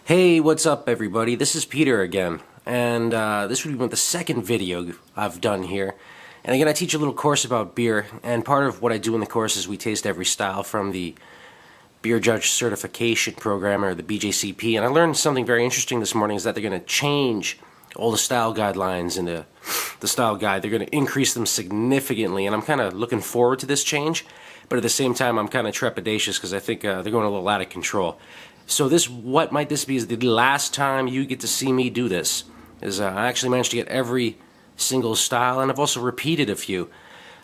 Hey, what's up everybody? This is Peter again, and this would be the second video I've done here. And again, I teach a little course about beer, and part of what I do in the course is we taste every style from the Beer Judge Certification Program, or the BJCP. And I learned something very interesting this morning, is that they're going to change all the style guidelines into the style guide. They're going to increase them significantly, and I'm kind of looking forward to this change, but at the same time I'm kind of trepidatious because I think they're going a little out of control. So what might this be is the last time you get to see me do this. I actually managed to get every single style, and I've also repeated a few.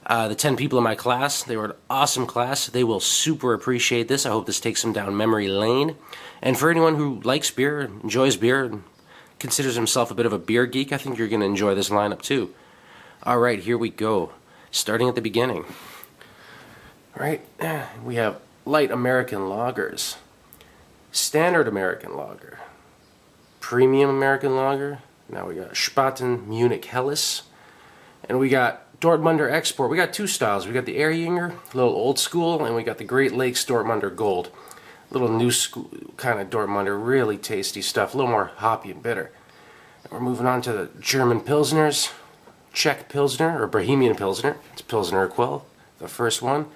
The 10 people in my class, they were an awesome class. They will super appreciate this. I hope this takes them down memory lane. And for anyone who likes beer, enjoys beer, and considers himself a bit of a beer geek, I think you're going to enjoy this lineup too. Alright, here we go. Starting at the beginning. Alright, we have light American lagers. Standard American lager, premium American lager. Now we got Spaten Munich Helles, and we got Dortmunder Export. We got two styles. We got the Erdinger, a little old school, and we got the Great Lakes Dortmunder Gold, a little new school kind of Dortmunder. Really tasty stuff, a little more hoppy and bitter. And we're moving on to the German Pilsners, Czech Pilsner or Bohemian Pilsner. It's Pilsner Urquell, the first one.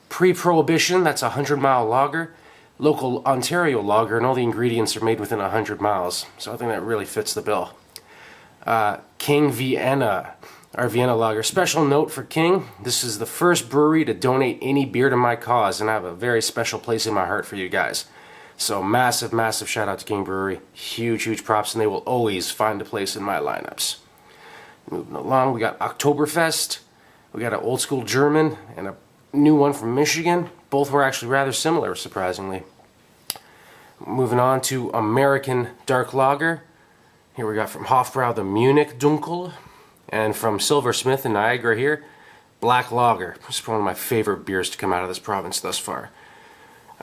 Pre-Prohibition, that's a 100-mile lager. Local Ontario lager, and all the ingredients are made within 100 miles. So I think that really fits the bill. King Vienna, our Vienna lager. Special note for King, this is the first brewery to donate any beer to my cause, and I have a very special place in my heart for you guys. So massive, massive shout out to King Brewery. Huge, huge props, and they will always find a place in my lineups. Moving along, we got Oktoberfest. We got an old school German and a new one from Michigan. Both were actually rather similar, surprisingly. Moving on to American Dark Lager. Here we got from Hofbrau the Munich Dunkel. And from Silversmith in Niagara here, Black Lager. It's one of my favorite beers to come out of this province thus far.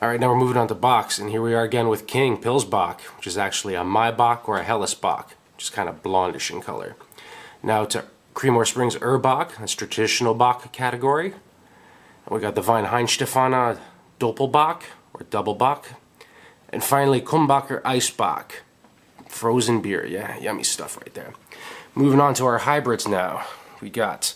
Alright, now we're moving on to Box. And here we are again with King Pilsbach, which is actually a Maibach or a Hellesbach, which is kind of blondish in color. Now to Creemore Springs Urbach, that's traditional Bach category. We got the Weinheinstefana Doppelbock, or Doublebock. And finally, Kumbacher Eisbock, frozen beer. Yeah, yummy stuff right there. Moving on to our hybrids now. We got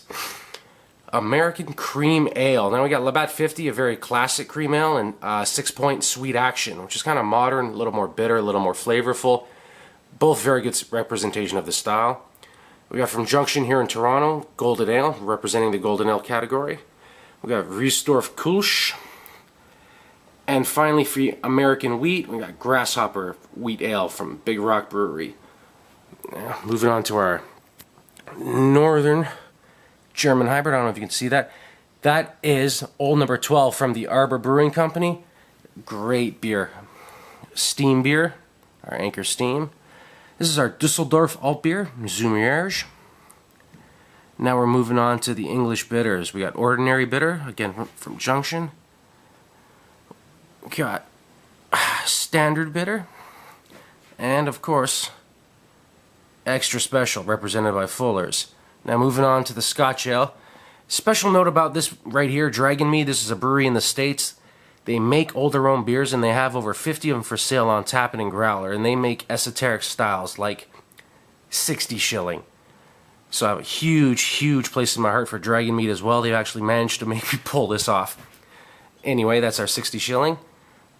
American Cream Ale. Now we got Labatt 50, a very classic cream ale, and 6-point Sweet Action, which is kind of modern, a little more bitter, a little more flavorful. Both very good representation of the style. We got from Junction here in Toronto, Golden Ale, representing the Golden Ale category. We got Riesdorf Kulsch. And finally, for American Wheat, we got Grasshopper Wheat Ale from Big Rock Brewery. Now, moving on to our Northern German hybrid. I don't know if you can see that. That is Old Number 12 from the Arbor Brewing Company. Great beer. Steam beer, our Anchor Steam. This is our Dusseldorf Alt Beer, Zumierge. Now we're moving on to the English bitters. We got Ordinary Bitter, again from Junction. We got Standard Bitter. And of course, Extra Special, represented by Fuller's. Now moving on to the Scotch Ale. Special note about this right here, Dragon Mead. This is a brewery in the States. They make older own beers, and they have over 50 of them for sale on tap and in growler. And they make esoteric styles like 60 shilling. So I have a huge, huge place in my heart for Dragon Mead as well. They've actually managed to make me pull this off. Anyway, that's our 60 shilling.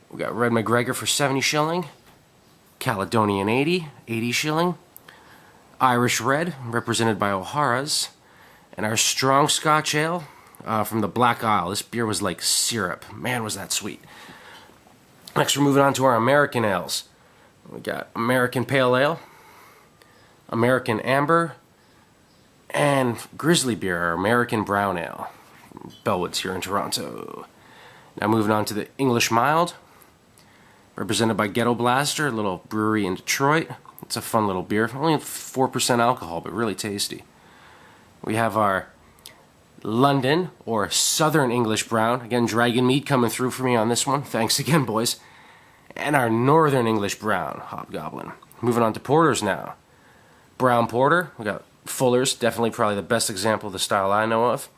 We got Red McGregor for 70 shilling. Caledonian 80 shilling. Irish Red, represented by O'Hara's. And our Strong Scotch Ale from the Black Isle. This beer was like syrup. Man, was that sweet. Next, we're moving on to our American ales. We got American Pale Ale, American Amber, and Grizzly Beer, our American Brown Ale. Bellwoods here in Toronto. Now moving on to the English Mild, represented by Ghetto Blaster, a little brewery in Detroit. It's a fun little beer, only 4% alcohol, but really tasty. We have our London, or Southern English Brown. Again, Dragon Mead coming through for me on this one. Thanks again, boys. And our Northern English Brown, Hobgoblin. Moving on to porters now. Brown Porter, we got Fuller's, definitely probably the best example of the style I know of.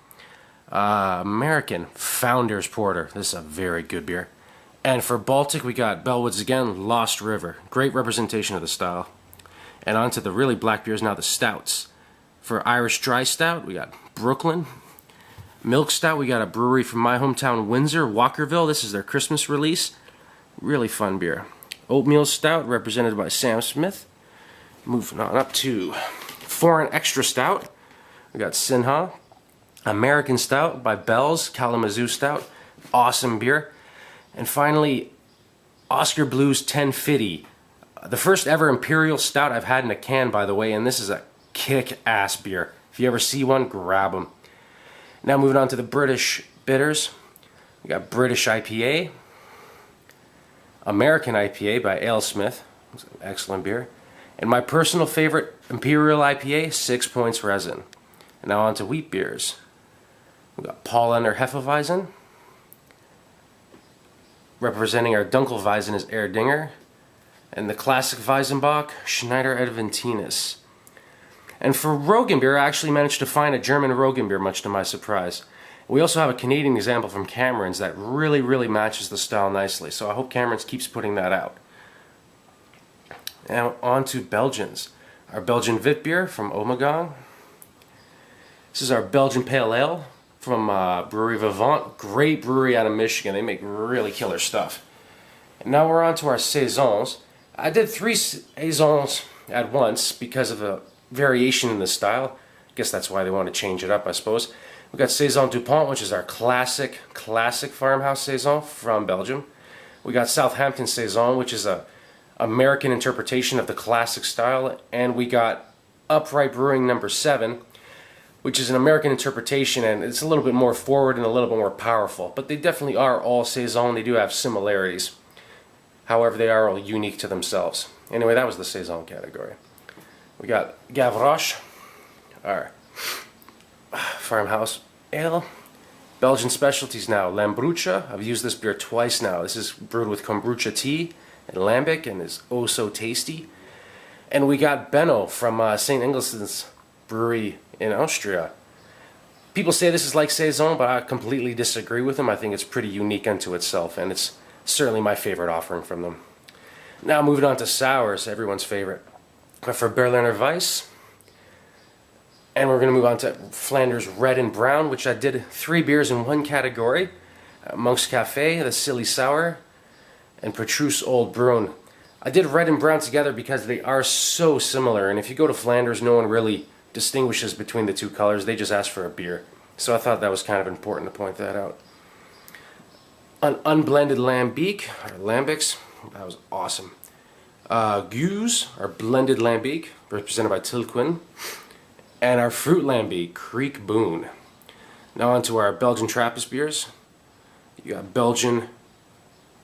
American Founders Porter. This is a very good beer. And for Baltic, we got Bellwoods again, Lost River. Great representation of the style. And on to the really black beers now, the stouts. For Irish Dry Stout, we got Brooklyn. Milk Stout, we got a brewery from my hometown, Windsor, Walkerville. This is their Christmas release. Really fun beer. Oatmeal Stout, represented by Sam Smith. Moving on up to Foreign Extra Stout. We got Sinha. American Stout by Bell's, Kalamazoo Stout. Awesome beer. And finally, Oscar Blues 1050. The first ever Imperial Stout I've had in a can, by the way, and this is a kick-ass beer. If you ever see one, grab them. Now moving on to the British bitters. We got British IPA. American IPA by AleSmith. Excellent beer. And my personal favorite, Imperial IPA, 6 Points Resin. And now on to wheat beers. We got Paulaner Hefeweizen. Representing our Dunkelweizen is Erdinger. And the classic Weizenbock, Schneider Adventinus. And for Rogan beer, I actually managed to find a German Rogan beer, much to my surprise. We also have a Canadian example from Cameron's that really matches the style nicely. So I hope Cameron's keeps putting that out. Now on to Belgians. Our Belgian Wit beer from Omegang. This is our Belgian Pale Ale from Brewery Vivant. Great brewery out of Michigan. They make really killer stuff. And now we're on to our Saisons. I did 3 Saisons at once because of the variation in the style. I guess that's why they want to change it up, I suppose. We got Saison Dupont, which is our classic farmhouse Saison from Belgium. We got Southampton Saison, which is a American interpretation of the classic style. And we got Upright Brewing No. 7, which is an American interpretation, and it's a little bit more forward and a little bit more powerful. But they definitely are all Saison. They do have similarities. However, they are all unique to themselves. Anyway, that was the Saison category. We got Gavroche, our farmhouse ale. Belgian specialties now, Lambrucha. I've used this beer twice now. This is brewed with kombucha tea and lambic and is oh so tasty. And we got Benno from St. Ingelston's brewery in Austria. People say this is like Saison, but I completely disagree with them. I think it's pretty unique unto itself, and it's certainly my favorite offering from them. Now moving on to sours, everyone's favorite. But for Berliner Weiss, and we're going to move on to Flanders Red and Brown, which I did 3 beers in one category. Monk's Cafe, the Silly Sour, and Petrus Old Bruin. I did Red and Brown together because they are so similar, and if you go to Flanders, no one really distinguishes between the 2 colors. They just ask for a beer. So I thought that was kind of important to point that out. An unblended lambic, or lambics, that was awesome. Gueuze, our blended lambic, represented by Tilquin. And our fruit lambic, Creek Boon. Now on to our Belgian Trappist beers. You got Belgian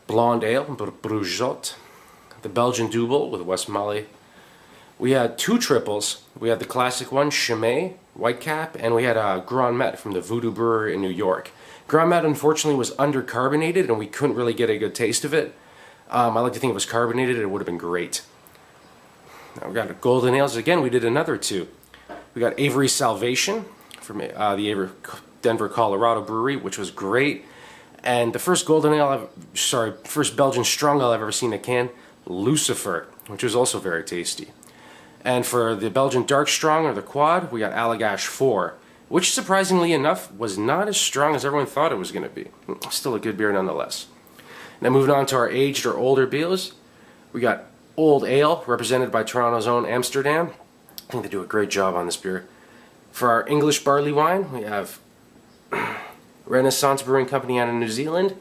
Blonde Ale, Brugeot. The Belgian Double with West Molly. We had 2 triples. We had the classic one, Chimay, Whitecap, and we had Grand Met from the Voodoo Brewery in New York. Grand Met, unfortunately, was undercarbonated, and we couldn't really get a good taste of it. I like to think it was carbonated. It would have been great. Now we got Golden Ales. Again, we did another 2. We got Avery Salvation from the Avery, Denver, Colorado brewery, which was great. And the first Golden Ale, first Belgian Strong Ale I've ever seen in a can, Lucifer, which was also very tasty. And for the Belgian Dark Strong, or the Quad, we got Allagash 4, which surprisingly enough was not as strong as everyone thought it was going to be. Still a good beer nonetheless. Now moving on to our aged or older beers, we got Old Ale, represented by Toronto's own Amsterdam. I think they do a great job on this beer. For our English barley wine, we have Renaissance Brewing Company out of New Zealand,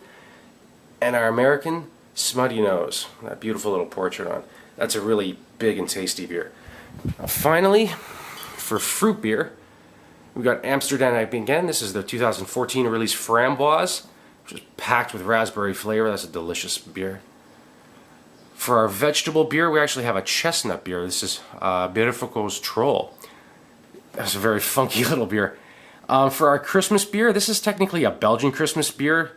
and our American Smutty Nose, that beautiful little portrait on. That's a really big and tasty beer. Now finally, for fruit beer, we got Amsterdam IPA again. This is the 2014 release Framboise, which is packed with raspberry flavor. That's a delicious beer. For our vegetable beer, we actually have a chestnut beer. This is Bierfuko's Troll. That's a very funky little beer. For our Christmas beer, this is technically a Belgian Christmas beer.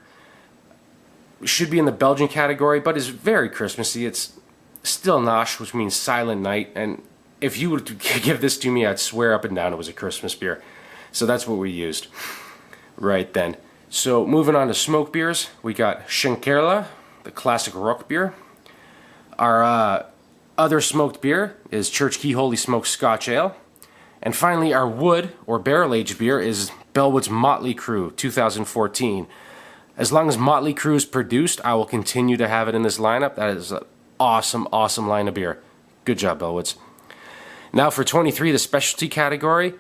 It should be in the Belgian category, but is very Christmassy. It's Still Nacht, which means Silent Night. And if you would give this to me, I'd swear up and down it was a Christmas beer. So that's what we used right then. So moving on to smoke beers, we got Schenkerla, the classic Rook beer. Our other smoked beer is Church Key Holy Smoke Scotch Ale. And finally, our wood or barrel-aged beer is Bellwood's Motley Crew 2014. As long as Motley Crew is produced, I will continue to have it in this lineup. That is an awesome, awesome line of beer. Good job, Bellwoods. Now for 23, the specialty category,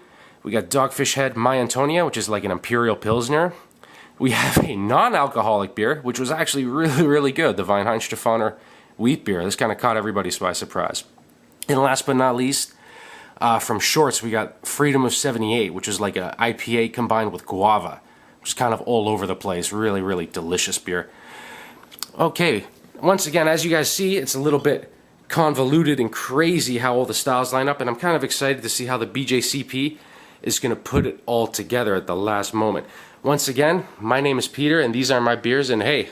we got Dogfish Head My Antonia, which is like an Imperial Pilsner. We have a non-alcoholic beer, which was actually really, really good, the Weinheim-Stefaner wheat beer. This kind of caught everybody by surprise. And last but not least, from Shorts, we got Freedom of 78, which is like an IPA combined with guava, which is kind of all over the place. Really, really delicious beer. Okay, once again, as you guys see, it's a little bit convoluted and crazy how all the styles line up, and I'm kind of excited to see how the BJCP is going to put it all together at the last moment. Once again, my name is Peter, and these are my beers, and hey,